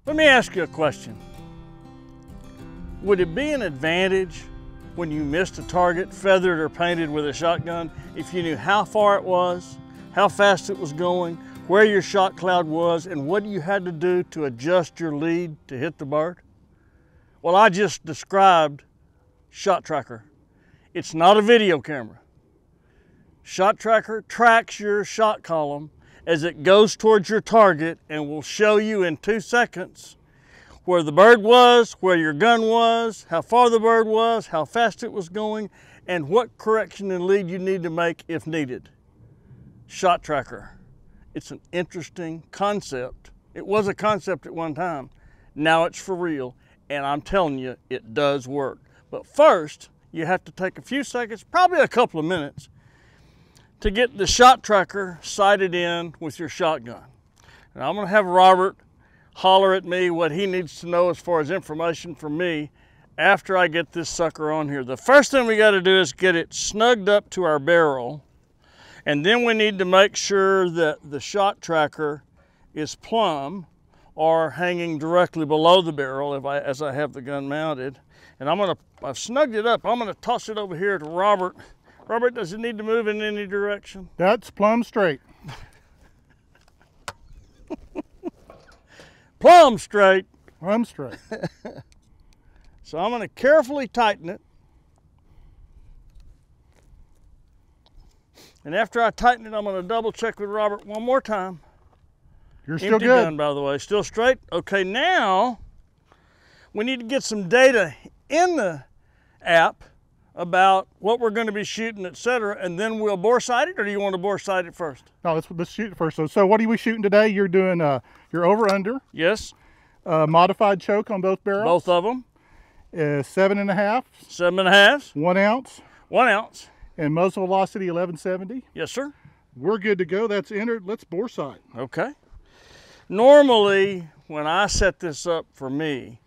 Let me ask you a question. Would it be an advantage when you missed a target, feathered or painted with a shotgun, if you knew how far it was, how fast it was going, where your shot cloud was, and what you had to do to adjust your lead to hit the bird? Well, I just described Shot Tracker. It's not a video camera. Shot Tracker tracks your shot column as it goes towards your target and will show you in 2 seconds where the bird was, where your gun was, how far the bird was, how fast it was going, and what correction and lead you need to make if needed. Shot Tracker. It's an interesting concept. It was a concept at one time. Now it's for real, and I'm telling you, it does work. But first, you have to take a few seconds, probably a couple of minutes, to get the Shot Tracker sighted in with your shotgun. And I'm gonna have Robert holler at me what he needs to know as far as information from me after I get this sucker on here. The first thing we gotta do is get it snugged up to our barrel, and then we need to make sure that the Shot Tracker is plumb or hanging directly below the barrel as I have the gun mounted. And I've snugged it up. I'm gonna toss it over here to Robert. Robert, does it need to move in any direction? That's plumb straight. Plumb straight. Plumb straight. So I'm gonna carefully tighten it. And after I tighten it, I'm gonna double check with Robert one more time. You're still Empty good. gun, by the way, still straight. Okay, now we need to get some data in the app about what we're going to be shooting, etc., and then we'll bore sight it, or do you want to bore sight it first? No, let's shoot it first. So what are we shooting today? You're doing your over-under. Yes. Modified choke on both barrels. Both of them. 7.5. 7.5. 1 ounce. 1 ounce. And muzzle velocity 1170. Yes, sir. We're good to go. That's entered. Let's bore sight. Okay. Normally, when I set this up for me,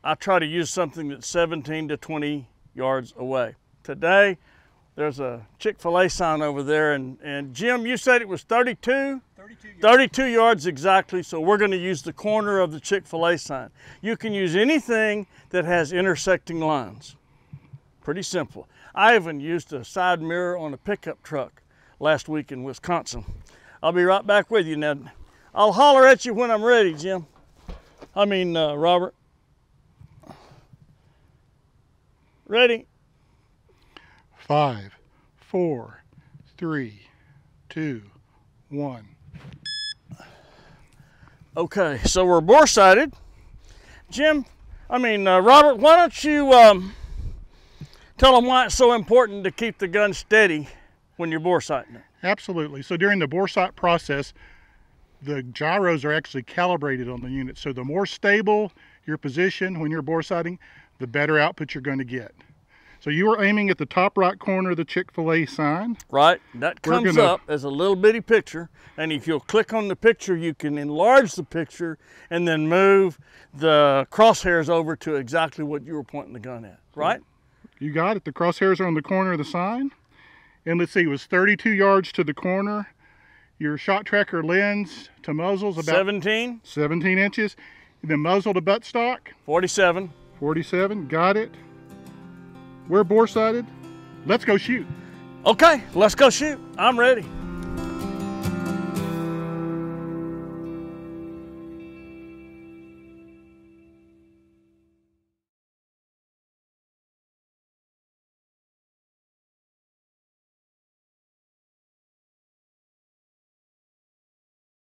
I try to use something that's 17 to 20 yards away. Today, there's a Chick-fil-A sign over there, and Jim, you said it was 32? 32 yards exactly, so we're going to use the corner of the Chick-fil-A sign. You can use anything that has intersecting lines. Pretty simple. I even used a side mirror on a pickup truck last week in Wisconsin. I'll be right back with you now. I'll holler at you when I'm ready, Jim. Robert. Ready? 5, 4, 3, 2, 1. Okay, so we're bore sighted. Robert, why don't you tell them why it's so important to keep the gun steady when you're bore sighting it? Absolutely. So during the bore sight process, the gyros are actually calibrated on the unit. So the more stable your position when you're bore sighting, the better output you're going to get. So you are aiming at the top right corner of the Chick-fil-A sign. Right, that comes up as a little bitty picture, and if you'll click on the picture, you can enlarge the picture and then move the crosshairs over to exactly what you were pointing the gun at, right? You got it. The crosshairs are on the corner of the sign. And let's see, it was 32 yards to the corner. Your Shot Tracker lens to muzzle is about 17 inches. And then muzzle to buttstock 47. Got it. We're bore sighted. Let's go shoot. Okay, let's go shoot. I'm ready.